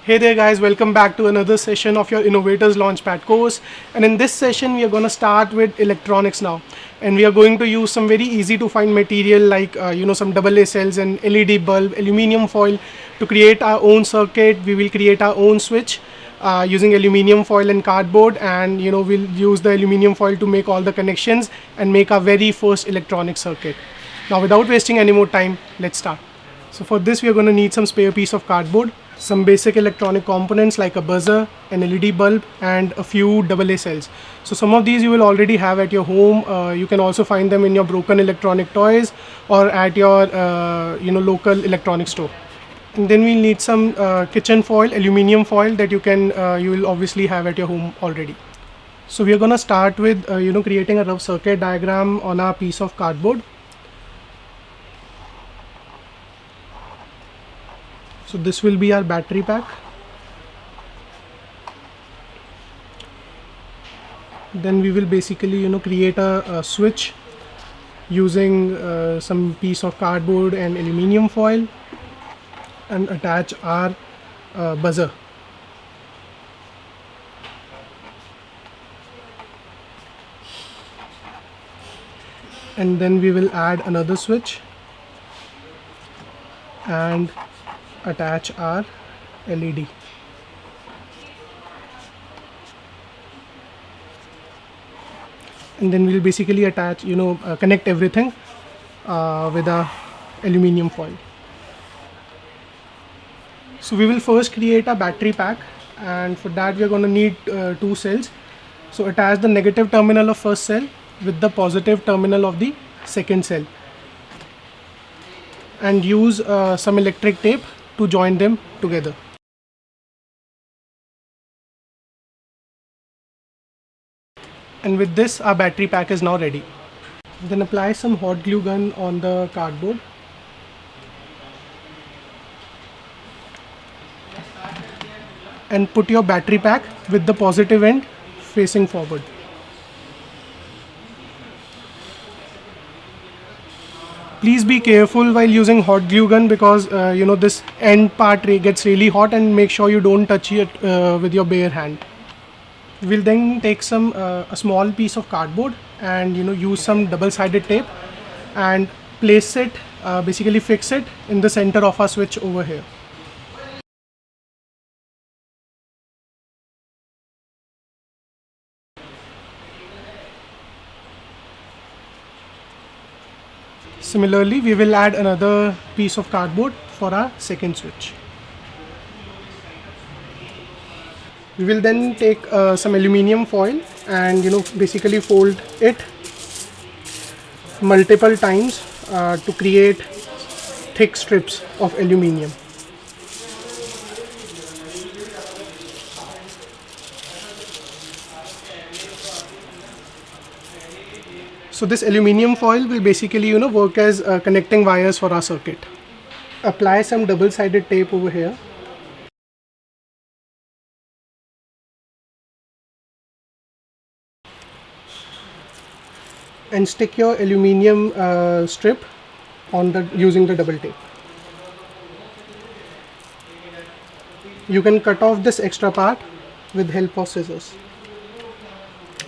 Hey there guys, welcome back to another session of your Innovators Launchpad course. And in this session, we are going to start with electronics now. And we are going to use some very easy to find material like, some AA cells and LED bulb, aluminium foil to create our own circuit. We will create our own switch using aluminium foil and cardboard. And, we'll use the aluminium foil to make all the connections and make our very first electronic circuit. Now, without wasting any more time, let's start. So for this, we are going to need some spare piece of cardboard, some basic electronic components like a buzzer, an LED bulb, and a few AA cells. So some of these you will already have at your home. You can also find them in your broken electronic toys or at your local electronic store. And then we'll need some kitchen foil, aluminium foil that you will obviously have at your home already. So we are going to start with creating a rough circuit diagram on our piece of cardboard. So this will be our battery pack. Then we will basically create a switch using some piece of cardboard and aluminium foil and attach our buzzer. And then we will add another switch and attach our LED. And then we'll basically attach, connect everything with a aluminium foil. So we will first create a battery pack, and for that we are going to need two cells. So attach the negative terminal of first cell with the positive terminal of the second cell, and use some electric tape to join them together. And with this, our battery pack is now ready. Then apply some hot glue gun on the cardboard. And put your battery pack with the positive end facing forward. Please be careful while using hot glue gun because this end part gets really hot, and make sure you don't touch it with your bare hand. We'll then take a small piece of cardboard and use some double-sided tape and place it, basically fix it in the center of our switch over here. Similarly, we will add another piece of cardboard for our second switch. We will then take some aluminium foil and basically fold it multiple times to create thick strips of aluminium. So this aluminium foil will basically work as connecting wires for our circuit. Apply some double-sided tape over here. And stick your aluminium strip on using the double tape. You can cut off this extra part with help of scissors.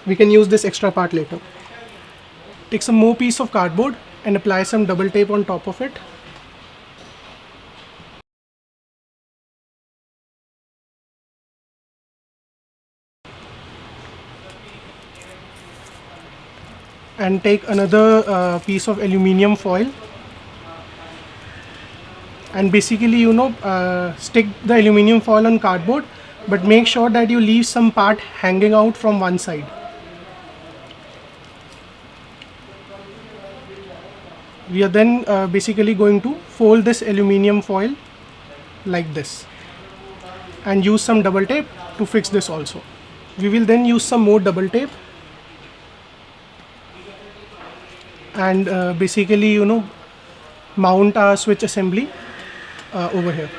We can use this extra part later. Take some more piece of cardboard and apply some double tape on top of it. And take another piece of aluminium foil and basically stick the aluminium foil on cardboard, but make sure that you leave some part hanging out from one side. We are then basically going to fold this aluminium foil like this and use some double tape to fix this also. We will then use some more double tape and basically mount our switch assembly over here.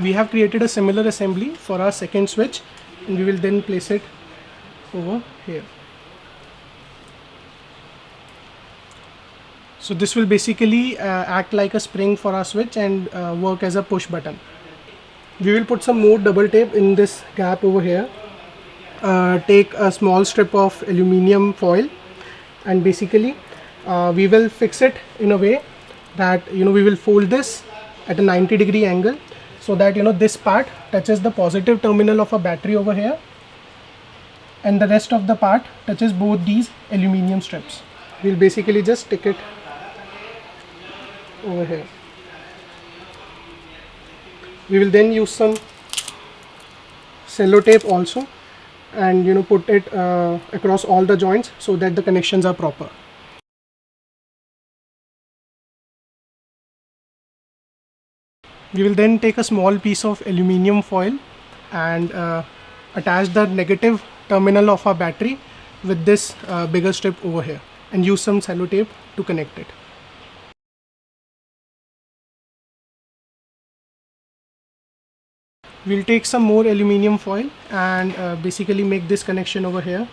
we have created a similar assembly for our second switch, and we will then place it over here. So this will basically act like a spring for our switch and work as a push button. We will put some more double tape in this gap over here. Take a small strip of aluminium foil, and basically we will fix it in a way that we will fold this at a 90-degree angle, so that this part touches the positive terminal of a battery over here, and the rest of the part touches both these aluminium strips. We'll basically just stick it over here. We will then use some cello tape also, and put it across all the joints so that the connections are proper. We will then take a small piece of aluminium foil and attach the negative terminal of our battery with this bigger strip over here, and use some cello tape to connect it. We'll take some more aluminium foil and basically make this connection over here.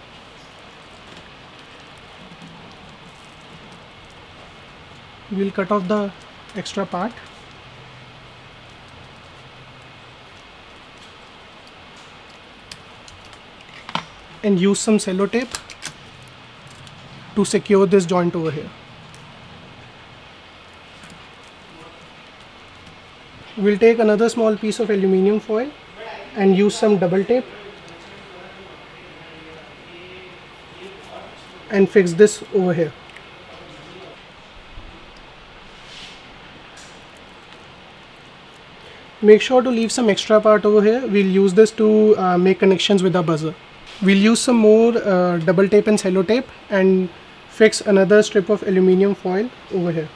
We'll cut off the extra part. And use some cello tape to secure this joint over here. We'll take another small piece of aluminium foil and use some double tape and fix this over here. Make sure to leave some extra part over here. We'll use this to make connections with our buzzer. We'll use some more double tape and cello tape and fix another strip of aluminium foil over here.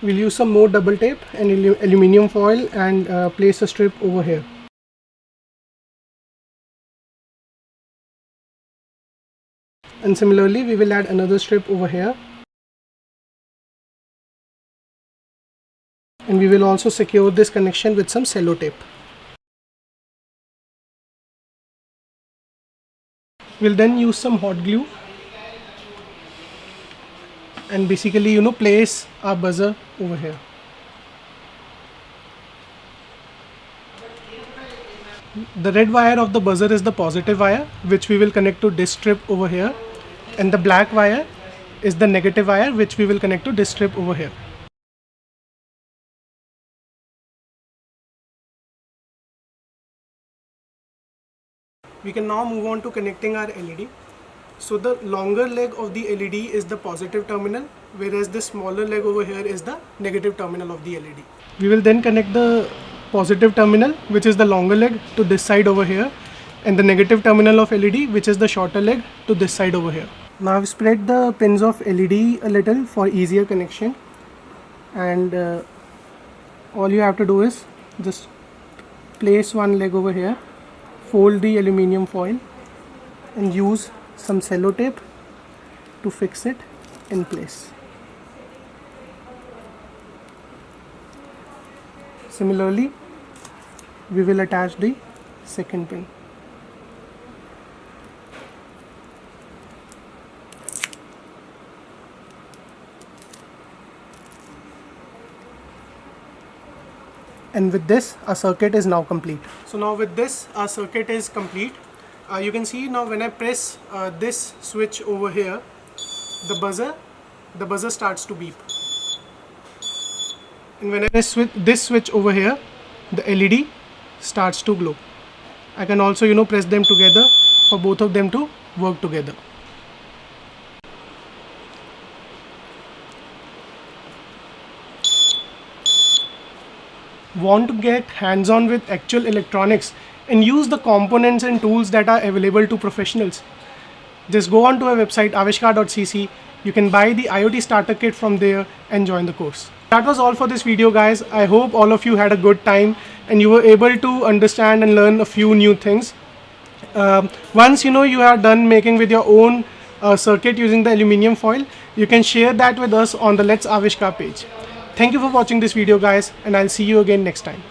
We'll use some more double tape and aluminium foil and place a strip over here. And similarly, we will add another strip over here. And we will also secure this connection with some cello tape. We'll then use some hot glue and basically place our buzzer over here. The red wire of the buzzer is the positive wire, which we will connect to this strip over here, and the black wire is the negative wire, which we will connect to this strip over here. We can now move on to connecting our LED. So the longer leg of the LED is the positive terminal, whereas the smaller leg over here is the negative terminal of the LED. We will then connect the positive terminal, which is the longer leg, to this side over here, and the negative terminal of LED, which is the shorter leg, to this side over here. Now I've spread the pins of LED a little for easier connection, and all you have to do is just place one leg over here, fold the aluminium foil and use some cello tape to fix it in place. Similarly, we will attach the second pin. And with this, our circuit is now complete. So now with this, our circuit is complete. You can see now when I press this switch over here, the buzzer starts to beep. And when I press this switch over here, the LED starts to glow. I can also press them together for both of them to work together. Want to get hands-on with actual electronics and use the components and tools that are available to professionals? Just go on to our website avishkaar.cc. You can buy the IoT starter kit from there and join the course. That was all for this video, guys. I hope all of you had a good time and you were able to understand and learn a few new things. Once you are done making with your own circuit using the aluminium foil, you can share that with us on the Let's Avishkaar page. Thank you for watching this video, guys, and I'll see you again next time.